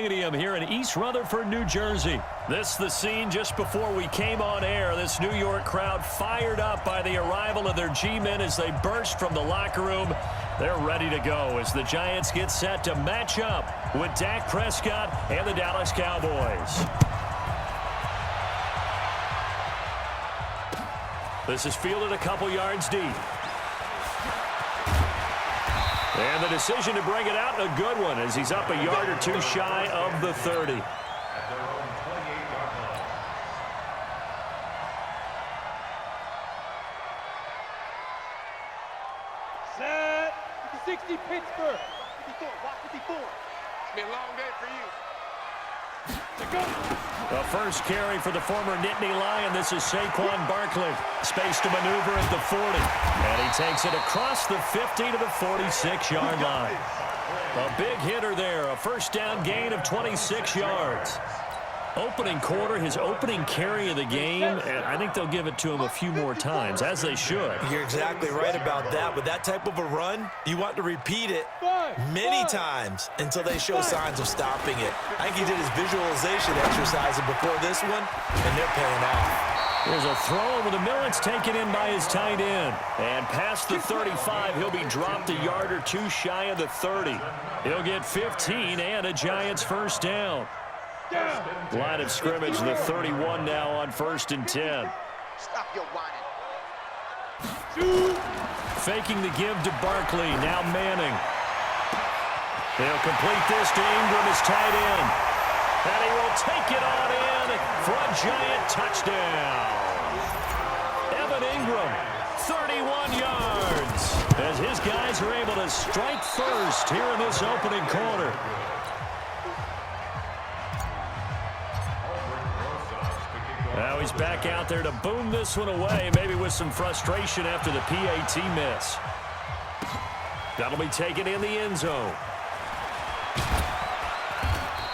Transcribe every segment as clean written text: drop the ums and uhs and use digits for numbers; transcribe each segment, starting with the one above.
Stadium here in East Rutherford, New Jersey. This is the scene just before we came on air. This New York crowd fired up by the arrival of their G-men as they burst from the locker room. They're ready to go as the Giants get set to match up with Dak Prescott and the Dallas Cowboys. This is fielded a couple yards deep. And the decision to bring it out, a good one, as he's up a yard or two shy of the 30. Set. 60 Pittsburgh. 54. Watch 54. It's been a long day for you. The first carry for the former Nittany Lion. This is Saquon Barkley. Space to maneuver at the 40. And he takes it across the 50 to the 46-yard line. A big hitter there. A first down gain of 26 yards. Opening quarter, his opening carry of the game, and I think they'll give it to him a few more times, as they should. You're exactly right about that. With that type of a run, you want to repeat it many times until they show signs of stopping it. I think he did his visualization exercise before this one, and they're paying off. There's a throw over the middle. It's taken in by his tight end. And past the 35, he'll be dropped a yard or two shy of the 30. He'll get 15 and a Giants first down. Line of scrimmage, the 31 now on 1st and 10. Stop your whining. Faking the give to Barkley, now Manning. They'll complete this to Ingram as tight end. And he will take it on in for a Giant touchdown. Evan Ingram, 31 yards, as his guys are able to strike first here in this opening quarter. Now he's back out there to boom this one away, maybe with some frustration after the PAT miss. That'll be taken in the end zone.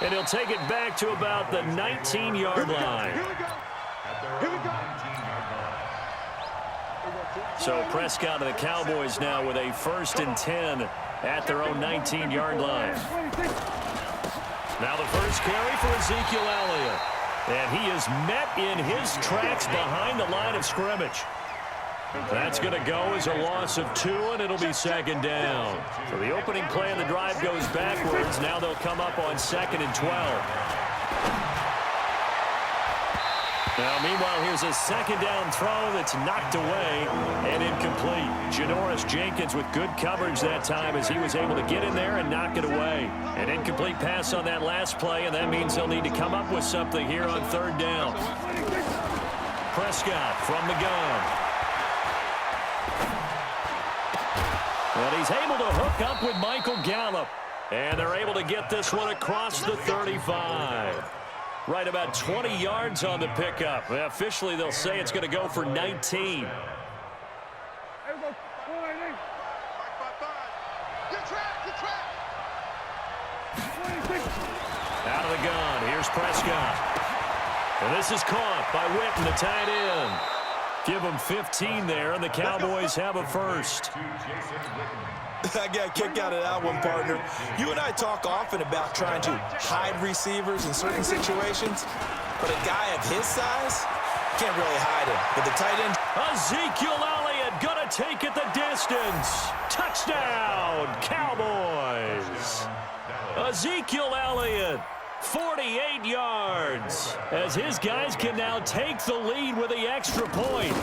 And he'll take it back to about the 19-yard line. So Prescott and the Cowboys now with a 1st and 10 at their own 19-yard line. Now the first carry for Ezekiel Elliott. And he is met in his tracks behind the line of scrimmage. That's going to go as a loss of 2, and it'll be 2nd down. So the opening play of the drive goes backwards. Now they'll come up on 2nd and 12. Now, meanwhile, here's a 2nd down throw that's knocked away and incomplete. Janoris Jenkins with good coverage that time as he was able to get in there and knock it away. An incomplete pass on that last play, and that means they'll need to come up with something here on 3rd down. Prescott from the gun. And he's able to hook up with Michael Gallup. And they're able to get this one across the 35. Right about 20 yards on the pickup. Officially, they'll say it's going to go for 19. Out of the gun. Here's Prescott. And this is caught by Witten, the tight end. Give them 15 there, and the Cowboys have a first. I got a kick out of that one, partner. You and I talk often about trying to hide receivers in certain situations, but a guy of his size can't really hide him. But the tight end, Ezekiel Elliott gonna take it the distance. Touchdown, Cowboys. Ezekiel Elliott, 48 yards, as his guys can now take the lead with the extra point.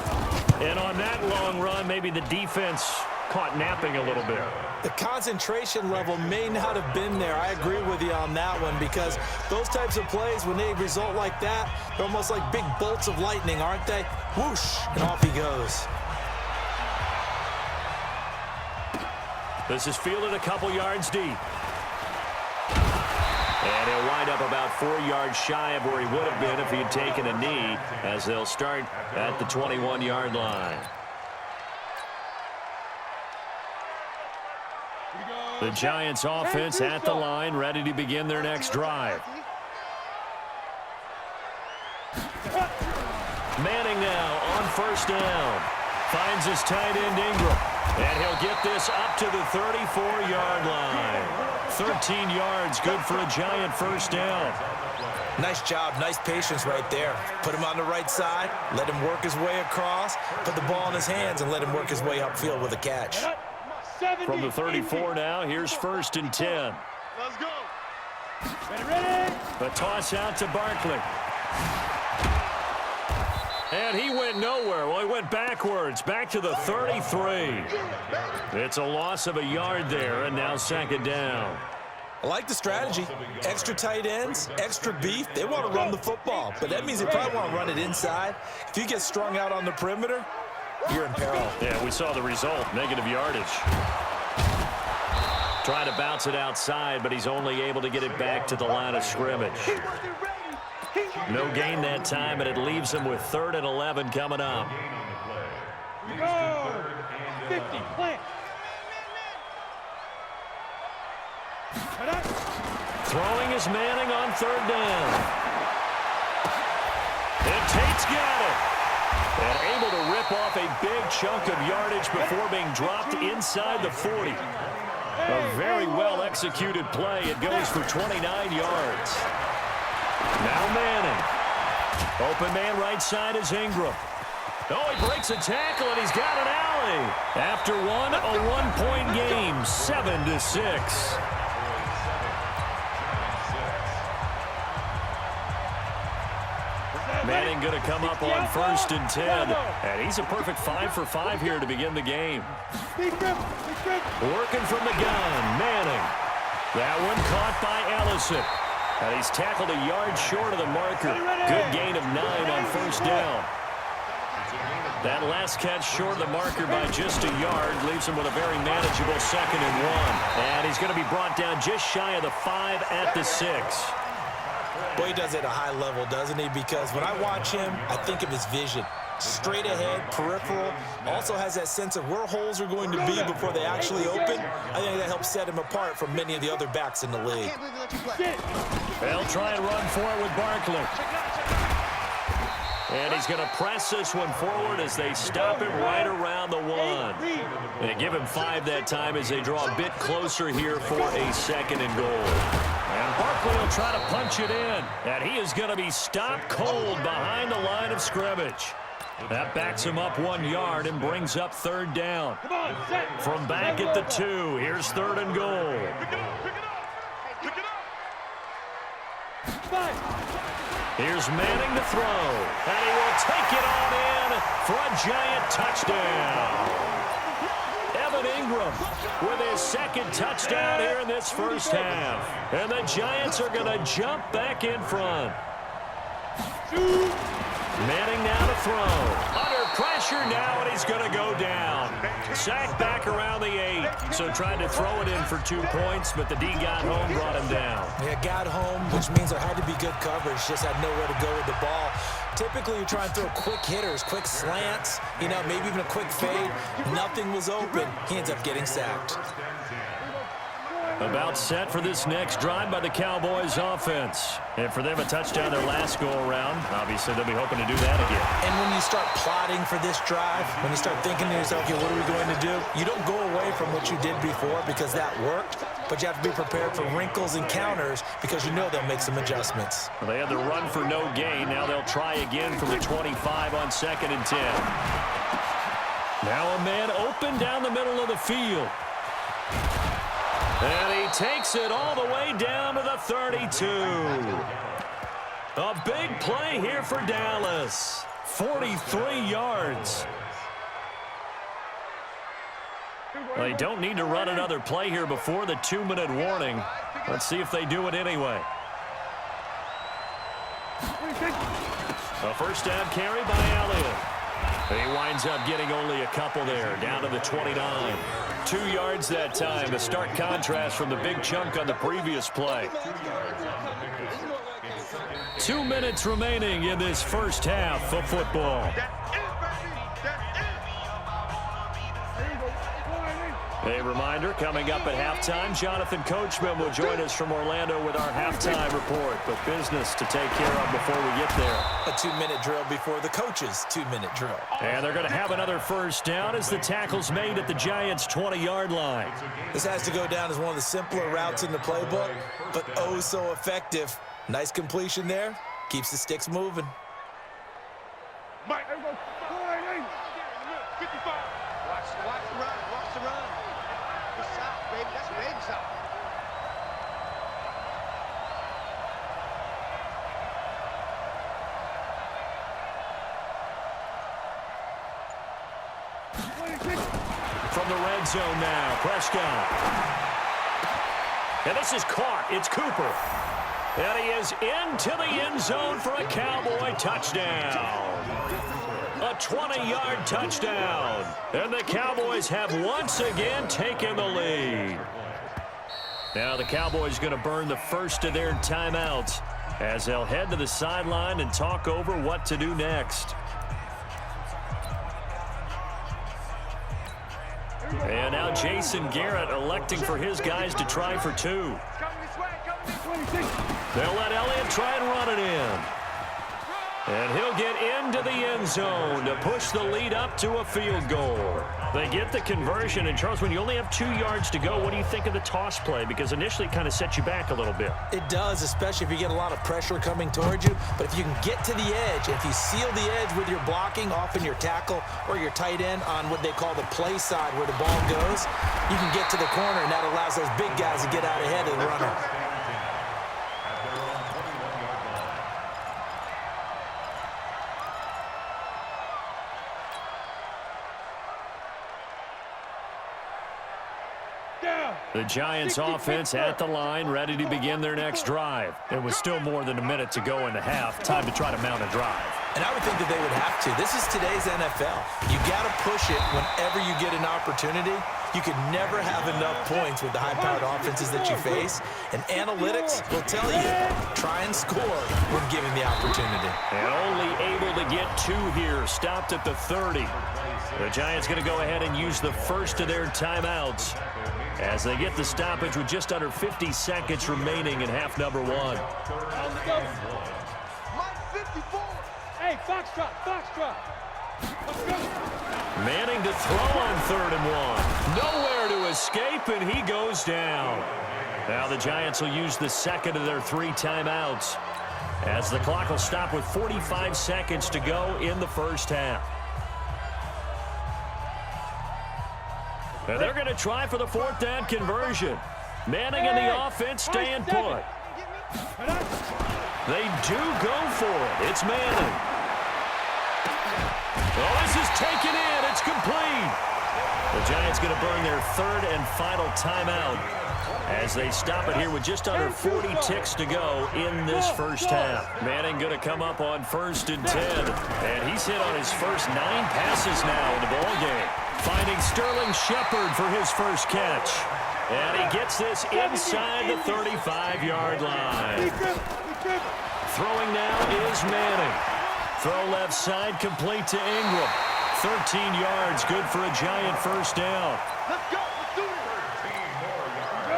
And on that long run, maybe the defense caught napping a little bit. the concentration level may not have been there. I agree with you on that one, because those types of plays, when they result like that, they're almost like big bolts of lightning, aren't they? Whoosh, and off he goes. This is fielded a couple yards deep. And he'll wind up about 4 yards shy of where he would have been if he had taken a knee, as they'll start at the 21-yard line. The Giants offense at the line, ready to begin their next drive. Manning now on first down. Finds his tight end Ingram. And he'll get this up to the 34-yard line. 13 yards, good for a Giant first down. Nice job, nice patience right there. Put him on the right side, let him work his way across, put the ball in his hands, and let him work his way upfield with a catch. From the 34 now, here's 1st and 10. Let's go. Ready. The toss out to Barkley. And he went nowhere. Well, he went backwards, back to the 33. It's a loss of a yard there, and now 2nd down. I like the strategy. Extra tight ends, extra beef. They want to run the football, but that means they probably want to run it inside. If you get strung out on the perimeter, you're in peril. Yeah, we saw the result, negative yardage. Trying to bounce it outside, but he's only able to get it back to the line of scrimmage. No gain that time, and it leaves him with 3rd and 11 coming up. 50, plant. Throwing is Manning on 3rd down. And Tate's got it. And able to rip off a big chunk of yardage before being dropped inside the 40. A very well-executed play. It goes for 29 yards. Now Manning. Open man right side is Ingram. Oh, he breaks a tackle, and he's got an alley. After one, a 1-point game, 7-6. Manning going to come up on 1st and 10. And he's a perfect 5 for 5 here to begin the game. Working from the gun, Manning. That one caught by Ellison. And he's tackled a yard short of the marker. Good gain of 9 on 1st down. That last catch short of the marker by just a yard leaves him with a very manageable 2nd and 1. And he's going to be brought down just shy of the 5 at the 6. Boy, he does it at a high level, doesn't he? Because when I watch him, I think of his vision. Straight ahead, peripheral. Also has that sense of where holes are going to be before they actually open. I think that helps set him apart from many of the other backs in the league. They'll try and run for it with Barkley. And he's going to press this one forward as they stop him right around the 1. They give him 5 that time as they draw a bit closer here for a 2nd and goal. And Barkley will try to punch it in. And he is going to be stopped cold behind the line of scrimmage. That backs him up 1 yard and brings up 3rd down. From back at the 2, here's 3rd and goal. Here's Manning to throw. And he will take it on in for a Giant touchdown. Evan Ingram with his 2nd touchdown here in this first half. And the Giants are going to jump back in front. Manning now to throw. Under pressure now, and he's going to go down. Sacked back around the 8. So tried to throw it in for 2 points, but the D got home, brought him down. Yeah, got home, which means there had to be good coverage. Just had nowhere to go with the ball. Typically, you try and throw quick hitters, quick slants, maybe even a quick fade. Nothing was open. He ends up getting sacked. About set for this next drive by the Cowboys offense. And for them, a touchdown their last go-around. Obviously, they'll be hoping to do that again. And when you start plotting for this drive, when you start thinking to yourself, okay, what are we going to do? You don't go away from what you did before because that worked, but you have to be prepared for wrinkles and counters because you know they'll make some adjustments. Well, they had the run for no gain. Now they'll try again from the 25 on 2nd and 10. Now a man open down the middle of the field. And he takes it all the way down to the 32. A big play here for Dallas. 43 yards. Well, they don't need to run another play here before the 2-minute warning. Let's see if they do it anyway. A first down carry by Elliott. He winds up getting only a couple there, down to the 29. 2 yards that time, a stark contrast from the big chunk on the previous play. 2 minutes remaining in this first half of football. A reminder, coming up at halftime, Jonathan Coachman will join us from Orlando with our halftime report. But business to take care of before we get there. A 2-minute drill before the coach's 2-minute drill. And they're going to have another first down as the tackle's made at the Giants' 20-yard line. This has to go down as one of the simpler routes in the playbook, but oh so effective. Nice completion there. Keeps the sticks moving. Mike, there we go. 55. Watch the run. Watch the run. Good shot, baby. That's a baby shot. From the red zone now, Prescott. And this is caught. It's Cooper. And he is into the end zone for a Cowboy touchdown. A 20-yard touchdown. And the Cowboys have once again taken the lead. Now the Cowboys going to burn the first of their timeouts as they'll head to the sideline and talk over what to do next. And now Jason Garrett electing for his guys to try for two. They'll let Elliott try and run it in. And he'll get into the end zone to push the lead up to a field goal. They get the conversion. And, Charles, when you only have 2 yards to go, what do you think of the toss play? Because initially it kind of sets you back a little bit. It does, especially if you get a lot of pressure coming towards you. But if you can get to the edge, if you seal the edge with your blocking, often your tackle or your tight end on what they call the play side where the ball goes, you can get to the corner, and that allows those big guys to get out ahead of the runner. The Giants offense at the line, ready to begin their next drive. It was still more than a minute to go in the half. Time to try to mount a drive. And I would think that they would have to. This is today's NFL. You got to push it whenever you get an opportunity. You can never have enough points with the high-powered offenses that you face. And analytics will tell you, try and score when given the opportunity. And only able to get 2 here, stopped at the 30. The Giants going to go ahead and use the first of their timeouts as they get the stoppage with just under 50 seconds remaining in half number 1. On the go. Mike 54. Hey, Foxtrot. Let's go. Manning to throw on 3rd and 1. Nowhere to escape, and he goes down. Now the Giants will use the second of their 3 timeouts as the clock will stop with 45 seconds to go in the first half. And they're going to try for the 4th down conversion. Manning and the offense staying put. They do go for it. It's Manning. Oh, this is taken in. It's complete. The Giants going to burn their 3rd and final timeout as they stop it here with just under 40 ticks to go in this first half. Manning going to come up on 1st and 10. And he's hit on his first 9 passes now in the ballgame. Finding Sterling Shepard for his first catch. And he gets this inside the 35-yard line. Throwing now is Manning. Throw left side, complete to Ingram. 13 yards, good for a Giant first down.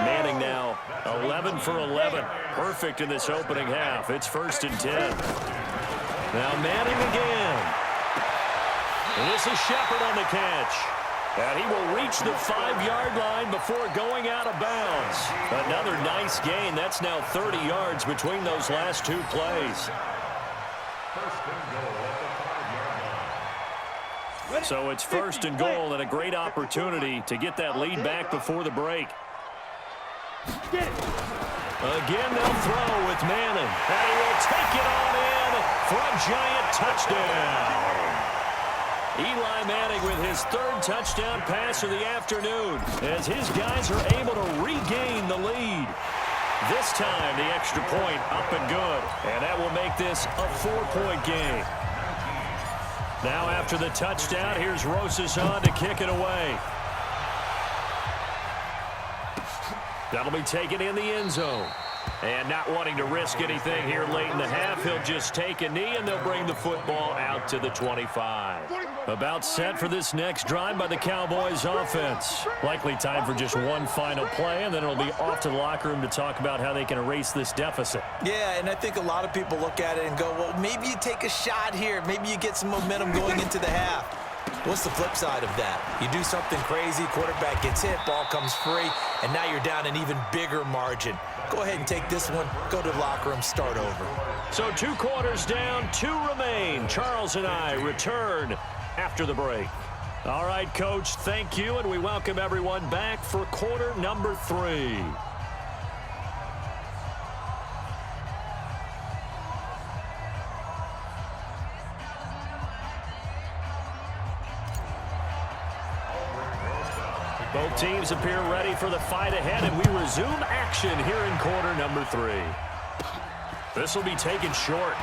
Manning now 11 for 11. Perfect in this opening half. It's 1st and 10. Now Manning again. And this is Shepard on the catch. And he will reach the 5-yard line before going out of bounds. Another nice gain. That's now 30 yards between those last 2 plays. So it's 1st and goal and a great opportunity to get that lead back before the break. Again, they'll throw with Manning. And he will take it on in for a Giant touchdown. Eli Manning with his 3rd touchdown pass of the afternoon as his guys are able to regain the lead. This time, the extra point up and good. And that will make this a 4-point game. Now after the touchdown, here's Rosas on to kick it away. That'll be taken in the end zone. And not wanting to risk anything here late in the half, he'll just take a knee, and they'll bring the football out to the 25. About set for this next drive by the Cowboys offense. Likely time for just one final play, and then it'll be off to the locker room to talk about how they can erase this deficit. Yeah, and I think a lot of people look at it and go, well, maybe you take a shot here. Maybe you get some momentum going into the half. What's the flip side of that? You do something crazy, quarterback gets hit, ball comes free, and now you're down an even bigger margin. Go ahead and take this one, go to the locker room, start over. So 2 quarters down, 2 remain. Charles and I return after the break. All right, Coach, thank you, and we welcome everyone back for quarter number 3. Both teams appear ready for the fight ahead, and we resume action here in quarter number 3. This will be taken short.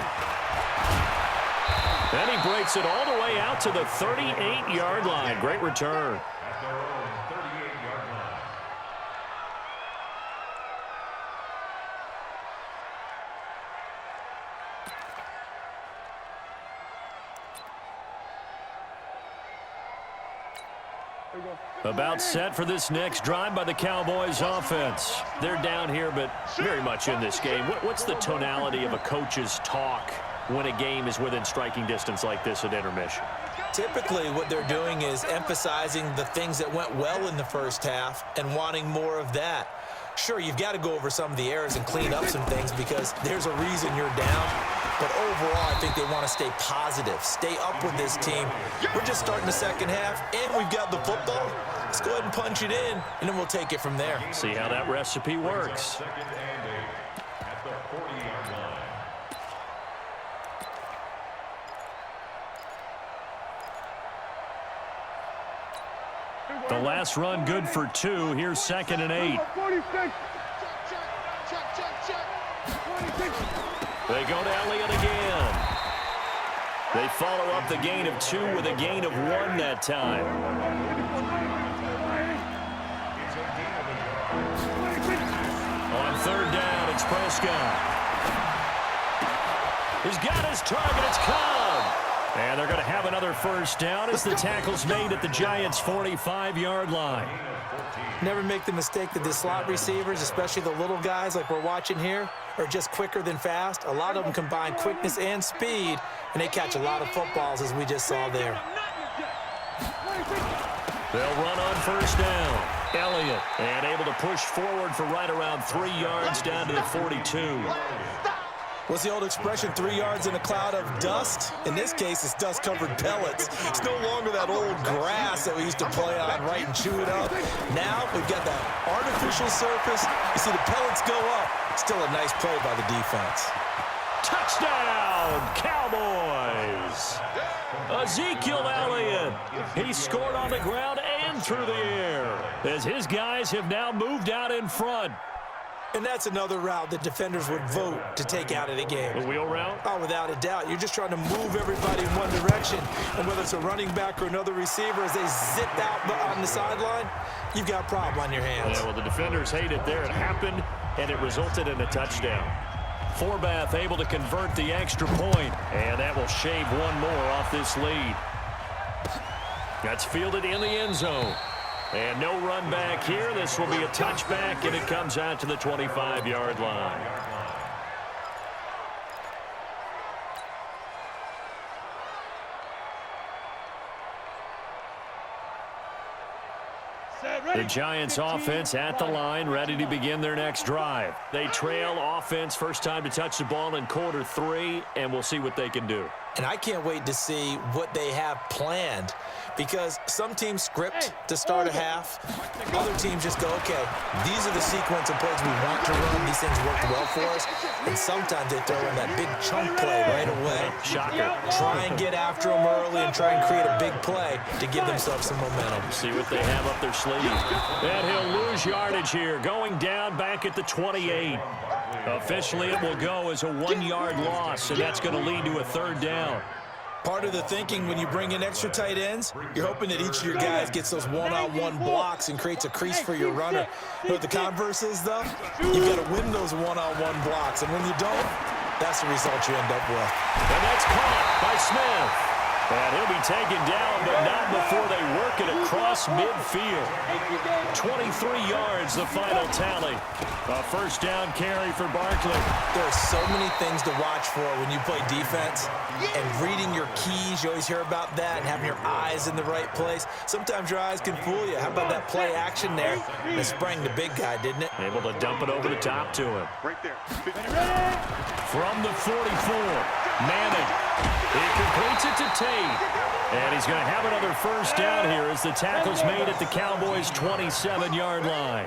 And he breaks it all the way out to the 38-yard line. Great return. About set for this next drive by the Cowboys offense. They're down here, but very much in this game. What's the tonality of a coach's talk when a game is within striking distance like this at intermission? Typically, what they're doing is emphasizing the things that went well in the first half and wanting more of that. Sure, you've got to go over some of the errors and clean up some things because there's a reason you're down. But overall, I think they want to stay positive, stay up with this team. We're just starting the second half, and we've got the football. Let's go ahead and punch it in, and then we'll take it from there. See how that recipe works. The last run good for 2. Here's 2nd and 8. They go to Elliott again. They follow up the gain of 2 with a gain of 1 that time. On 3rd down, it's Prescott. He's got his target. It's Cobb. And they're going to have another first down as the tackle's made at the Giants' 45-yard line. Never make the mistake that the slot receivers, especially the little guys like we're watching here, are just quicker than fast. A lot of them combine quickness and speed, and they catch a lot of footballs, as we just saw there. They'll run on first down. Elliott, and able to push forward for right around 3 yards down to the 42. What's the old expression, 3 yards in a cloud of dust? In this case, it's dust-covered pellets. It's no longer that old grass that we used to play on, right, and chew it up. Now we've got that artificial surface. You see the pellets go up. Still a nice play by the defense. Touchdown, Cowboys! Ezekiel Elliott. He scored on the ground and through the air as his guys have now moved out in front. And that's another route that defenders would vote to take out of the game. The wheel route? Oh, without a doubt. You're just trying to move everybody in one direction. And whether it's a running back or another receiver, as they zip out on the sideline, you've got a problem on your hands. Yeah, well, the defenders hate it there. It happened, and it resulted in a touchdown. Forbath able to convert the extra point, and that will shave one more off this lead. That's fielded in the end zone. And no run back here. This will be a touchback, and it comes out to the 25-yard line. The Giants offense at the line, ready to begin their next drive. They trail offense, first time to touch the ball in quarter 3, and we'll see what they can do. And I can't wait to see what they have planned, because some teams script to start a half. Other teams just go, okay, these are the sequence of plays we want to run. These things worked well for us. And sometimes they throw in that big chunk play right away. Shocker. Try and get after them early and try and create a big play to give themselves some momentum. See what they have up their sleeve. And he'll lose yardage here, going down back at the 28. Officially, it will go as a 1-yard loss, and that's going to lead to a 3rd down. Part of the thinking when you bring in extra tight ends, you're hoping that each of your guys gets those one-on-one blocks and creates a crease for your runner. You know what the converse is, though? You've got to win those one-on-one blocks, and when you don't, that's the result you end up with. And that's caught by Smith. And he'll be taken down, but not before they work it across midfield. 23 yards, the final tally. A first down carry for Barkley. There are so many things to watch for when you play defense. And reading your keys, you always hear about that, and having your eyes in the right place. Sometimes your eyes can fool you. How about that play action there? And it sprang the big guy, didn't it? Able to dump it over the top to him. Right there. From the 44, Manning. He completes it to Tate. And he's going to have another first down here as the tackle's made at the Cowboys' 27-yard line.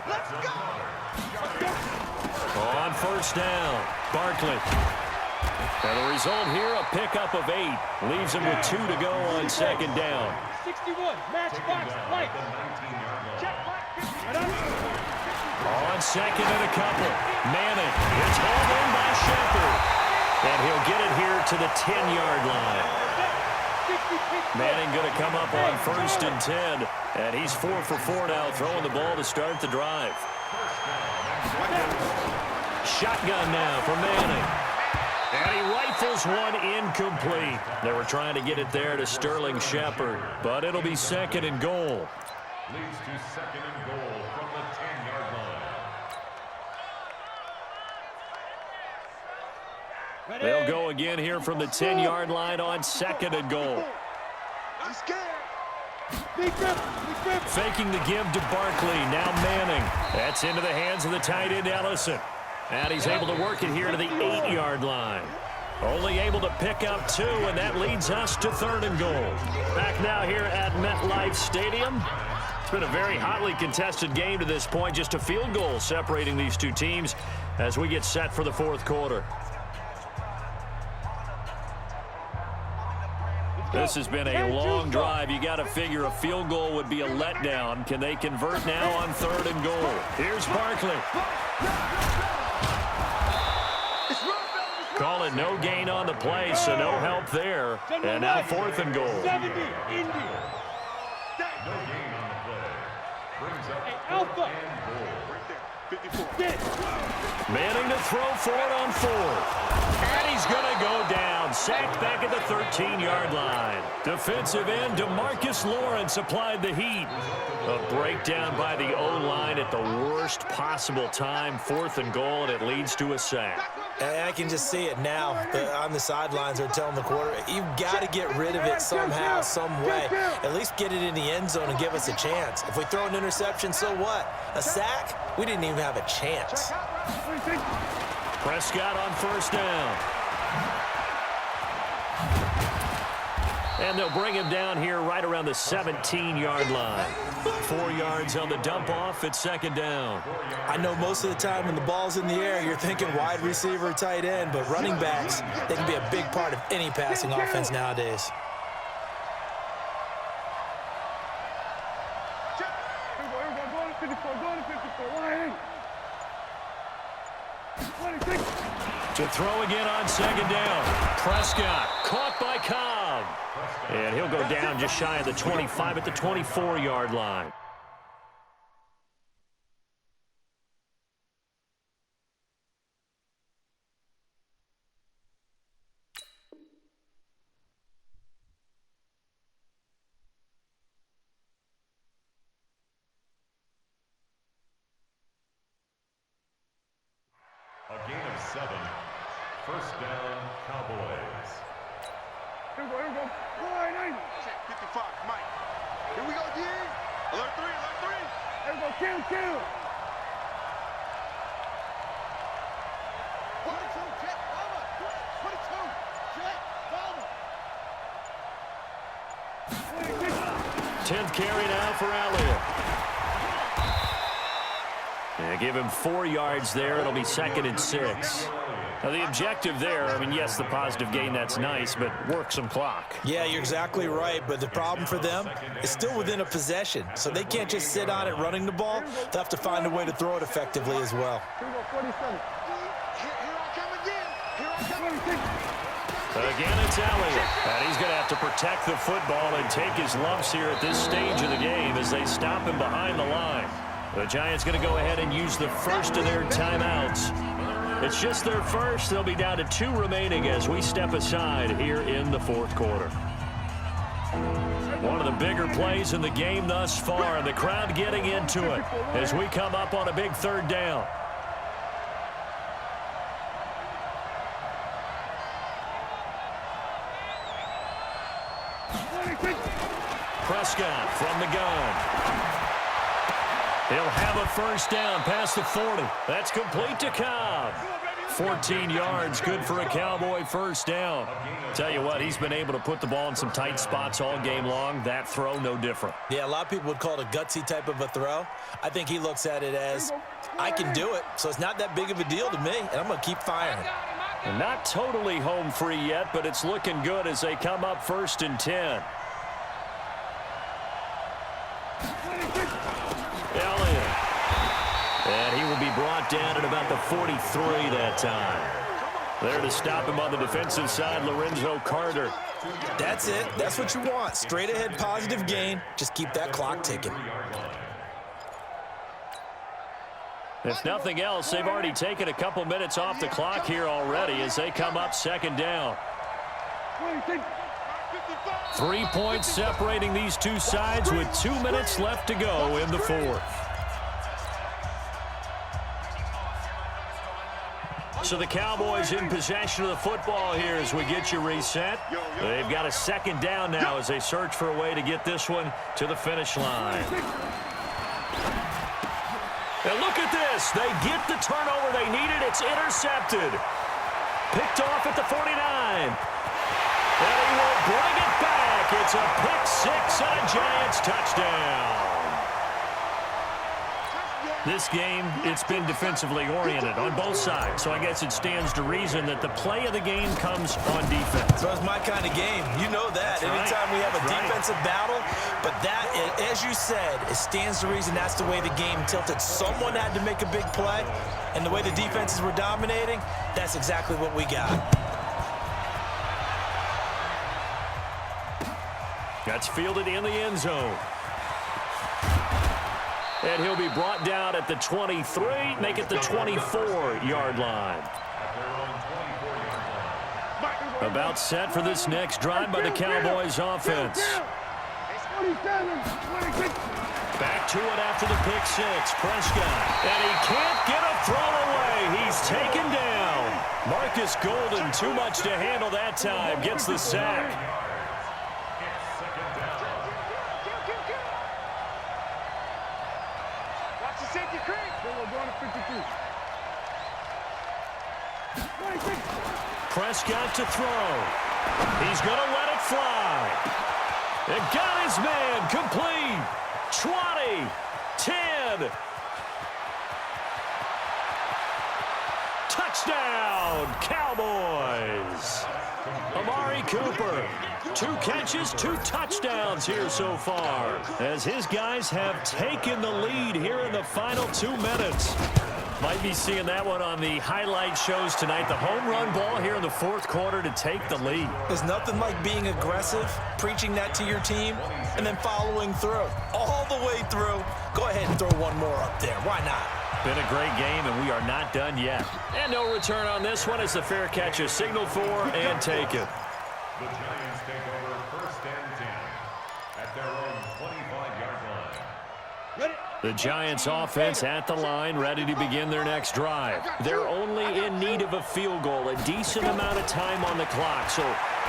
On first down, Barkley. And the result here, a pickup of 8. Leaves him with 2 to go on second down. 61, match box, right. On second and a couple, Manning. It's hauled in by Shepard. And he'll get it here to the 10-yard line. Manning going to come up on first and 10. And he's 4 for 4 now, throwing the ball to start the drive. Shotgun now for Manning. And he rifles one incomplete. They were trying to get it there to Sterling Shepard. But it'll be second and goal. Leads to second and goal from the 10-yard line. They'll go again here from the 10-yard line on second and goal. Faking the give to Barkley. Now Manning. That's into the hands of the tight end Ellison. And he's able to work it here to the 8-yard line. Only able to pick up 2, and that leads us to third and goal. Back now here at MetLife Stadium. It's been a very hotly contested game to this point. Just a field goal separating these two teams as we get set for the fourth quarter. This has been a long drive. You got to figure a field goal would be a letdown. Can they convert now on third and goal? Here's Barkley. Call it no gain on the play, so no help there. And now fourth and goal. 70, Indy. No gain on the play. Brings up Alpha. Manning to throw for it on fourth. And he's going to go down. Sacked back at the 13-yard line. Defensive end DeMarcus Lawrence applied the heat. A breakdown by the O-line at the worst possible time. Fourth and goal, and it leads to a sack. And I can just see it now. On the sidelines, they're telling the quarterback, you've got to get rid of it somehow, some way. At least get it in the end zone and give us a chance. If we throw an interception, so what? A sack? We didn't even have a chance. Prescott on first down. And they'll bring him down here right around the 17-yard line. 4 yards on the dump off at second down. I know most of the time when the ball's in the air, you're thinking wide receiver, tight end, but running backs, they can be a big part of any passing offense nowadays. To throw again on second down. Prescott caught by Cobb. And he'll go down just shy of the 25 at the 24-yard line. a gain of 7. First down, Cowboys. Here we go. 55, Mike. Here we go, D. Alert 3, alert 3. Here we go, kill. 22, check, Palmer. 22, check, Palmer. 10th carry now for Elliott. And give him 4 yards there. It'll be second and 6. Now, the objective there, I mean, yes, the positive gain, that's nice, but work some clock. Yeah, you're exactly right, but the problem for them is still within a possession, so they can't just sit on it running the ball. They'll have to find a way to throw it effectively as well. Here we go, 47. Here I come again. Here I come. 26. Again, it's Elliott. And he's going to have to protect the football and take his lumps here at this stage of the game as they stop him behind the line. The Giants going to go ahead and use the first of their timeouts. It's just their first. They'll be down to 2 remaining as we step aside here in the fourth quarter. One of the bigger plays in the game thus far, and the crowd getting into it as we come up on a big 3rd down. Prescott from the gun. He'll have a first down past the 40. That's complete to Cobb. 14 yards, good for a Cowboy first down. Tell you what, he's been able to put the ball in some tight spots all game long. That throw, no different. Yeah, a lot of people would call it a gutsy type of a throw. I think he looks at it as, I can do it, so it's not that big of a deal to me, and I'm going to keep firing. And not totally home free yet, but it's looking good as they come up 1st and 10. Elliott. And he will be brought down at about the 43 that time. There to stop him on the defensive side, Lorenzo Carter. That's it. That's what you want. Straight ahead positive gain. Just keep that clock ticking. If nothing else, they've already taken a couple minutes off the clock here already as they come up 2nd down. 3 points separating these two sides with 2 minutes left to go in the 4th. So the Cowboys in possession of the football here as we get you reset. They've got a 2nd down now as they search for a way to get this one to the finish line. And look at this. They get the turnover they needed. It's intercepted. Picked off at the 49. And he will bring it back. It's a pick 6 and a Giants touchdown. This game, it's been defensively oriented on both sides, so I guess it stands to reason that the play of the game comes on defense. So it's my kind of game. You know that. Anytime we have a defensive battle, but that, as you said, it stands to reason that's the way the game tilted. Someone had to make a big play, and the way the defenses were dominating, that's exactly what we got. That's fielded in the end zone. And he'll be brought down at the 23, make it the 24-yard line. About set for this next drive by the Cowboys offense. Back to it after the pick 6, Prescott. And he can't get a throw away. He's taken down. Marcus Golden, too much to handle that time, gets the sack. Prescott to throw. He's going to let it fly. And got his man complete. 20, 10. Touchdown, Cowboys. Amari Cooper, 2 catches, 2 touchdowns here so far, as his guys have taken the lead here in the final 2 minutes. Might be seeing that one on the highlight shows tonight. The home run ball here in the 4th quarter to take the lead. There's nothing like being aggressive, preaching that to your team, and then following through. All the way through. Go ahead and throw one more up there. Why not? Been a great game, and we are not done yet. And no return on this one as the fair catch is signaled for and taken. The Giants take over 1st and 10 at their own 25-yard line. The Giants offense at the line, ready to begin their next drive. They're only in need of a field goal, a decent amount of time on the clock. So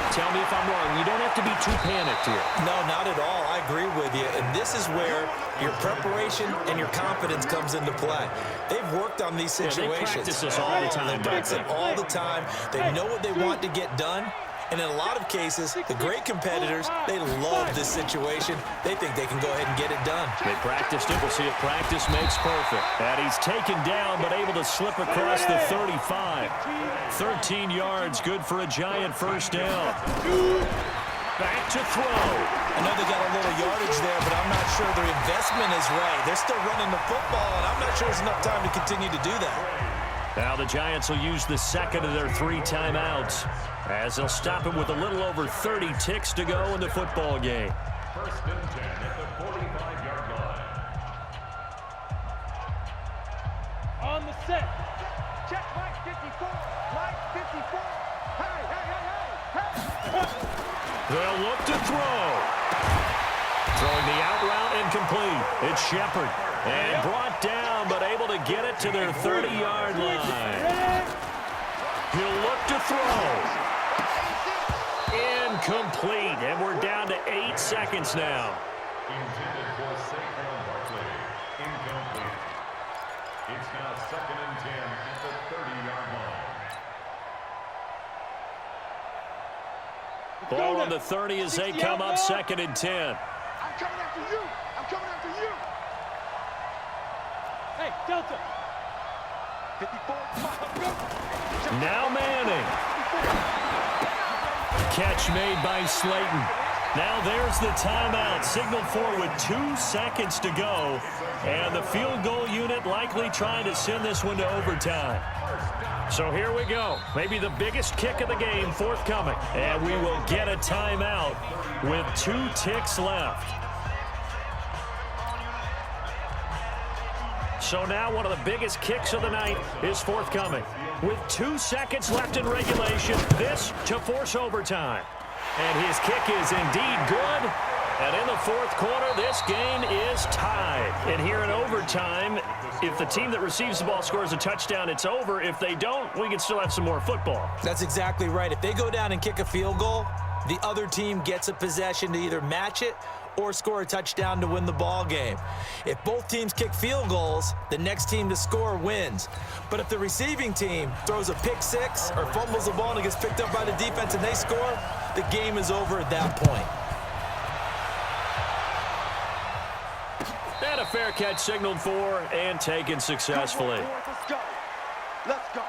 tell me if I'm wrong. You don't have to be too panicked here. No, not at all. I agree with you. And this is where your preparation and your confidence comes into play. They've worked on these situations. They practice this all the time. They practice it all the time. They know what they want to get done. And in a lot of cases, the great competitors, they love this situation. They think they can go ahead and get it done. They practiced it. We'll see if practice makes perfect. And he's taken down, but able to slip across the 35. 13 yards, good for a Giant first down. Back to throw. I know they got a little yardage there, but I'm not sure their investment is right. They're still running the football, and I'm not sure there's enough time to continue to do that. Now the Giants will use the second of their 3 timeouts as they'll stop him with a little over 30 ticks to go in the football game. First and 10 at the 45-yard line. On the set. Check right 54. Right 54. Hey, hey, hey, hey, hey. They'll look to throw. Throwing the out route incomplete. It's Shepard. And brought down, but able to get it to their 30-yard line. He'll look to throw. Incomplete. And we're down to 8 seconds now. Intended for Saquon Barkley. Incomplete. It's now second and 10 at the 30-yard line. Ball on the 30 as they come up second and 10. I'm coming after you. I'm coming after you. Hey, Delta. 54. Now Manning. Catch made by Slayton. Now there's the timeout, signaled for with 2 seconds to go. And the field goal unit likely trying to send this one to overtime. So here we go. Maybe the biggest kick of the game forthcoming. And we will get a timeout with 2 ticks left. So now one of the biggest kicks of the night is forthcoming. With 2 seconds left in regulation, this to force overtime. And his kick is indeed good. And in the 4th quarter, this game is tied. And here in overtime, if the team that receives the ball scores a touchdown, it's over. If they don't, we can still have some more football. That's exactly right. If they go down and kick a field goal, the other team gets a possession to either match it or score a touchdown to win the ball game. If both teams kick field goals, the next team to score wins. But if the receiving team throws a pick six or fumbles the ball and it gets picked up by the defense and they score, the game is over at that point. And a fair catch signaled for and taken successfully. Let's go. Let's go.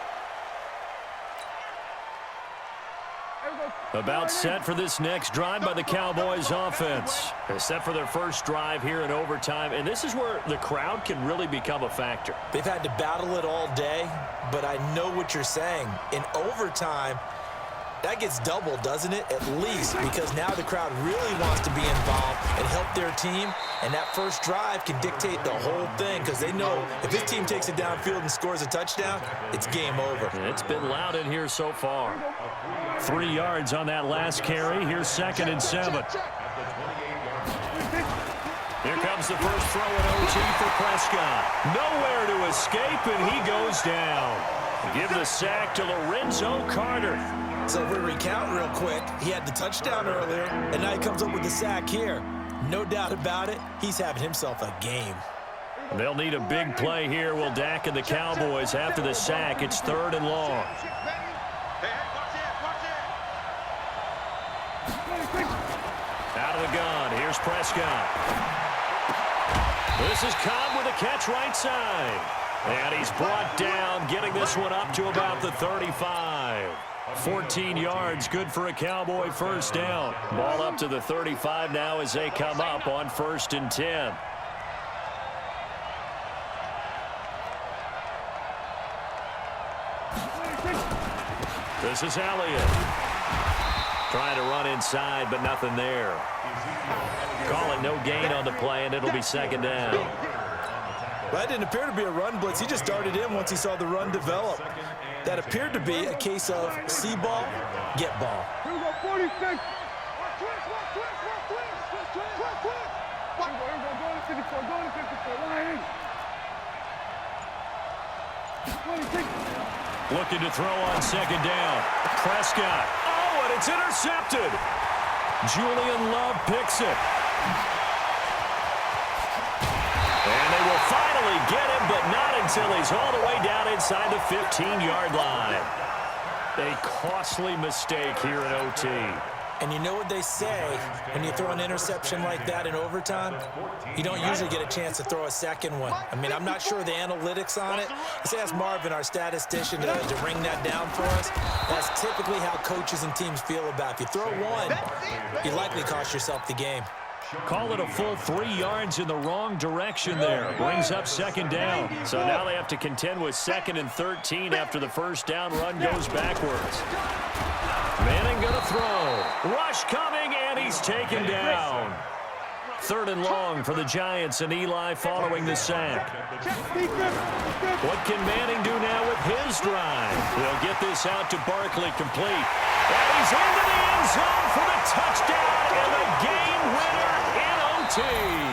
About set for this next drive by the Cowboys offense. They're set for their first drive here in overtime, and this is where the crowd can really become a factor. They've had to battle it all day, but I know what you're saying. In overtime, that gets doubled, doesn't it? At least, because now the crowd really wants to be involved and help their team, and that first drive can dictate the whole thing because they know if this team takes it downfield and scores a touchdown, it's game over. It's been loud in here so far. 3 yards on that last carry. Here's 2nd and 7. Here comes the first throw at OT for Prescott. Nowhere to escape, and he goes down. Give the sack to Lorenzo Carter. So if we recount real quick, he had the touchdown earlier, and now he comes up with the sack here. No doubt about it, he's having himself a game. They'll need a big play here, will Dak and the Cowboys after the sack. It's 3rd and long. Out of the gun, here's Prescott. This is Cobb with a catch right side. And he's brought down, getting this one up to about the 35. 14 yards, good for a Cowboy first down. Ball up to the 35 now as they come up on 1st and 10. This is Elliott. Trying to run inside, but nothing there. Call it no gain on the play, and it'll be 2nd down. Well, that didn't appear to be a run blitz. He just darted in once he saw the run develop. That appeared to be a case of see ball, get ball. Here we go, 46. Looking to throw on 2nd down. Prescott. Oh, and it's intercepted. Julian Love picks it. And they will finally get him, but not until he's all the way down inside the 15-yard line. A costly mistake here in OT. And you know what they say, when you throw an interception like that in overtime, you don't usually get a chance to throw a second one. I mean, I'm not sure the analytics on it. Let's ask Marvin, our statistician, to ring that down for us. That's typically how coaches and teams feel about it. If you throw one, you likely cost yourself the game. Call it a full 3 yards in the wrong direction there. Brings up second down. So now they have to contend with 2nd and 13 after the first down run goes backwards. Manning going to throw. Rush coming, and he's taken down. 3rd and long for the Giants, and Eli following the sack. What can Manning do now with his drive? They'll get this out to Barkley, complete. And he's into the end zone for the touchdown and the game winner in OT.